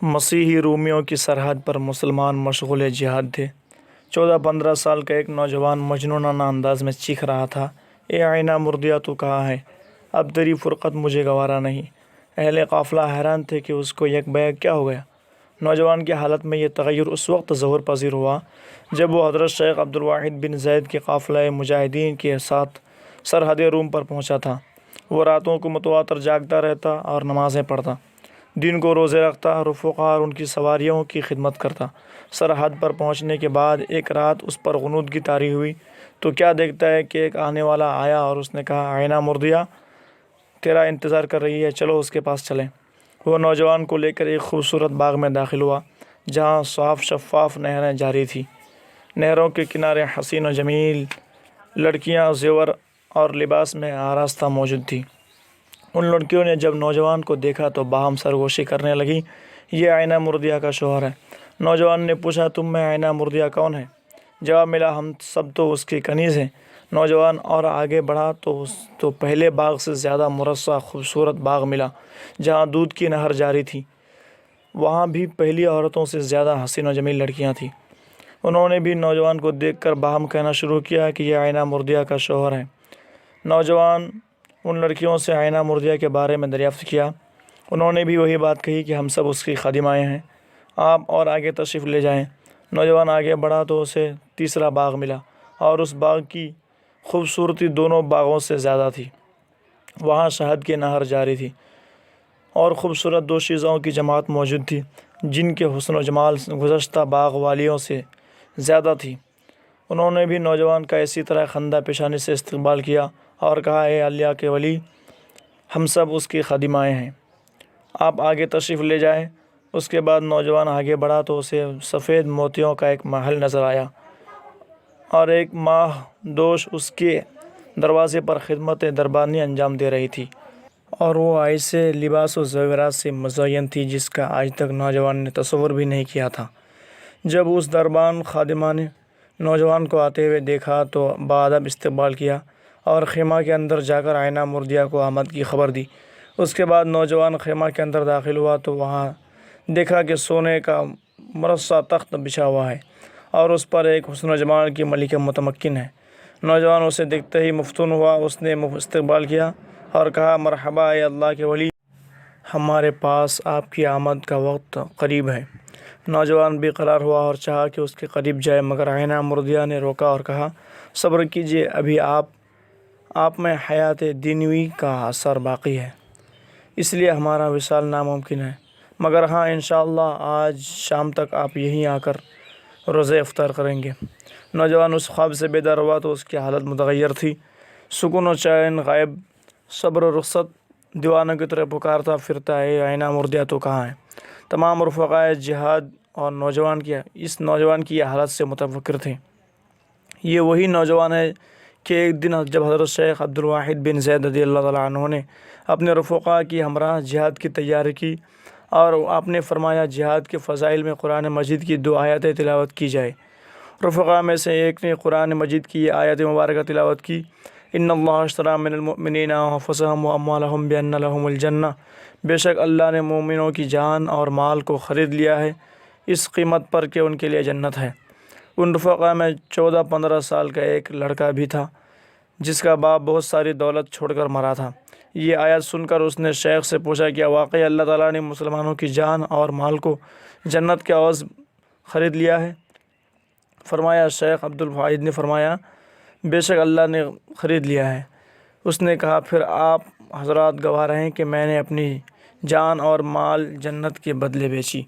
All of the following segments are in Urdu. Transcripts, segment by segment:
مسیحی رومیوں کی سرحد پر مسلمان مشغول جہاد تھے۔ 14-15 سال کا ایک نوجوان مجنونانہ انداز میں چیخ رہا تھا، اے آئینہ مردیا تو کہاں ہے؟ اب تیری فرقت مجھے گوارا نہیں۔ اہل قافلہ حیران تھے کہ اس کو یک بیک کیا ہو گیا۔ نوجوان کی حالت میں یہ تغیر اس وقت ظہور پذیر ہوا جب وہ حضرت شیخ عبدالواحد بن زید کے قافلہ مجاہدین کے ساتھ سرحد روم پر پہنچا تھا۔ وہ راتوں کو متواتر جاگتا رہتا اور نمازیں پڑھتا، دن کو روزے رکھتا، رفقا اور ان کی سواریوں کی خدمت کرتا۔ سرحد پر پہنچنے کے بعد ایک رات اس پر غنودگی طاری ہوئی تو کیا دیکھتا ہے کہ ایک آنے والا آیا اور اس نے کہا، آئینہ مردیا تیرا انتظار کر رہی ہے، چلو اس کے پاس چلیں۔ وہ نوجوان کو لے کر ایک خوبصورت باغ میں داخل ہوا جہاں صاف شفاف نہریں جاری تھیں۔ نہروں کے کنارے حسین و جمیل لڑکیاں زیور اور لباس میں آراستہ موجود تھیں۔ ان لڑکیوں نے جب نوجوان کو دیکھا تو باہم سرگوشی کرنے لگی، یہ آئینہ مردیا کا شوہر ہے۔ نوجوان نے پوچھا، تم میں آئینہ مردیا کون ہے؟ جواب ملا، ہم سب تو اس کی کنیز ہیں۔ نوجوان اور آگے بڑھا تو پہلے باغ سے زیادہ مرصع خوبصورت باغ ملا جہاں دودھ کی نہر جاری تھی۔ وہاں بھی پہلی عورتوں سے زیادہ حسین و جمیل لڑکیاں تھیں۔ انہوں نے بھی نوجوان کو دیکھ کر باہم کہنا شروع کیا کہ یہ آئینہ مردیا کا شوہر ہے۔ نوجوان ان لڑکیوں سے آئینہ مردیا کے بارے میں دریافت کیا۔ انہوں نے بھی وہی بات کہی کہ ہم سب اس کی خادمائیں ہیں، آپ اور آگے تشریف لے جائیں۔ نوجوان آگے بڑھا تو اسے تیسرا باغ ملا اور اس باغ کی خوبصورتی دونوں باغوں سے زیادہ تھی۔ وہاں شہد کی نہر جاری تھی اور خوبصورت دوشیزوں کی جماعت موجود تھی جن کے حسن و جمال گزشتہ باغ والیوں سے زیادہ تھی۔ انہوں نے بھی نوجوان کا اسی طرح خندہ پیشانی سے استقبال کیا اور کہا، اے اللہ کے ولی، ہم سب اس کی خادمائیں ہیں، آپ آگے تشریف لے جائیں۔ اس کے بعد نوجوان آگے بڑھا تو اسے سفید موتیوں کا ایک محل نظر آیا اور ایک ماہ دوش اس کے دروازے پر خدمت دربانی انجام دے رہی تھی، اور وہ ایسے لباس و زیورات سے مزین تھی جس کا آج تک نوجوان نے تصور بھی نہیں کیا تھا۔ جب اس دربان خادمہ نے نوجوان کو آتے ہوئے دیکھا تو بادب استقبال کیا اور خیمہ کے اندر جا کر آئینہ مردیا کو آمد کی خبر دی۔ اس کے بعد نوجوان خیمہ کے اندر داخل ہوا تو وہاں دیکھا کہ سونے کا مرصع تخت بچھا ہوا ہے اور اس پر ایک حسن و جمال کی ملکہ متمکن ہے۔ نوجوان اسے دیکھتے ہی مفتون ہوا، اس نے استقبال کیا اور کہا، مرحبا اے اللہ کے ولی، ہمارے پاس آپ کی آمد کا وقت قریب ہے۔ نوجوان بے قرار ہوا اور چاہا کہ اس کے قریب جائے، مگر آئینہ مردیا نے روکا اور کہا، صبر کیجیے، ابھی آپ میں حیات دینوی کا اثر باقی ہے، اس لیے ہمارا وصال ناممکن ہے، مگر ہاں انشاءاللہ آج شام تک آپ یہیں آ کر روزہ افطار کریں گے۔ نوجوان اس خواب سے بیدار ہوا تو اس کی حالت متغیر تھی، سکون و چین غائب، صبر و رخصت دیوانوں کی طرح پکارتا پھرتا، اے آئینہ مردیا تو کہاں ہے؟ تمام رفقائے جہاد اور اس نوجوان کی یہ حالت سے متفکر تھے۔ یہ وہی نوجوان ہے کہ ایک دن جب حضرت شیخ عبدالواحد بن زید رضی اللہ تعالیٰ عنہ نے اپنے رفقا کی ہمراہ جہاد کی تیاری کی اور آپ نے فرمایا، جہاد کے فضائل میں قرآن مجید کی 2 آیتیں تلاوت کی جائے۔ رفقا میں سے ایک نے قرآن مجید کی یہ آیت مبارکہ تلاوت کی، ان اللہ اشتری من المؤمنین انفسهم واموالهم بان لهم الجنہ، بے شک اللہ نے مومنوں کی جان اور مال کو خرید لیا ہے اس قیمت پر کہ ان کے لیے جنت ہے۔ ان رفقا میں 14-15 سال کا ایک لڑکا بھی تھا جس کا باپ بہت ساری دولت چھوڑ کر مرا تھا۔ یہ آیت سن کر اس نے شیخ سے پوچھا، کیا واقعی اللہ تعالیٰ نے مسلمانوں کی جان اور مال کو جنت کے عوض خرید لیا ہے؟ فرمایا، شیخ عبدالواحد نے فرمایا، بے شک اللہ نے خرید لیا ہے۔ اس نے کہا، پھر آپ حضرات گواہ رہیں کہ میں نے اپنی جان اور مال جنت کے بدلے بیچی۔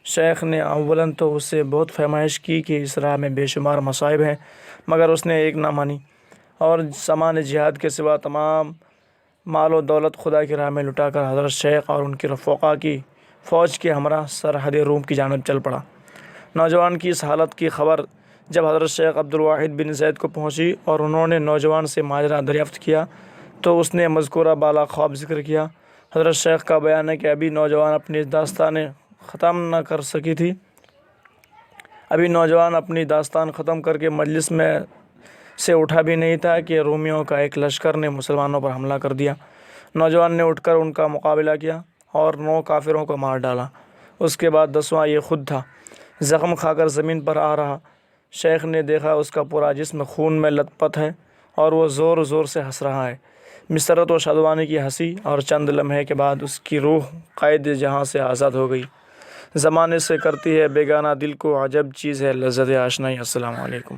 شیخ نے اولاً تو اس سے بہت فرمائش کی کہ اس راہ میں بے شمار مصائب ہیں، مگر اس نے ایک نہ مانی اور سامان جہاد کے سوا تمام مال و دولت خدا کی راہ میں لٹا کر حضرت شیخ اور ان کے رفقا کی فوج کے ہمراہ سرحد روم کی جانب چل پڑا۔ نوجوان کی اس حالت کی خبر جب حضرت شیخ عبدالواحد بن زید کو پہنچی اور انہوں نے نوجوان سے ماجرا دریافت کیا تو اس نے مذکورہ بالا خواب ذکر کیا۔ حضرت شیخ کا بیان ہے کہ ابھی نوجوان اپنی داستان ختم کر کے مجلس میں سے اٹھا بھی نہیں تھا کہ رومیوں کا ایک لشکر نے مسلمانوں پر حملہ کر دیا۔ نوجوان نے اٹھ کر ان کا مقابلہ کیا اور 9 کافروں کو مار ڈالا۔ اس کے بعد 10واں یہ خود تھا، زخم کھا کر زمین پر آ رہا۔ شیخ نے دیکھا اس کا پورا جسم خون میں لت پت ہے اور وہ زور زور سے ہنس رہا ہے۔ مسرت و شادمانی کی ہنسی، اور چند لمحے کے بعد اس کی روح قید جہاں سے آزاد ہو گئی۔ زمانے سے کرتی ہے بیگانہ دل کو، عجب چیز ہے لذت آشنائی۔ السلام علیکم۔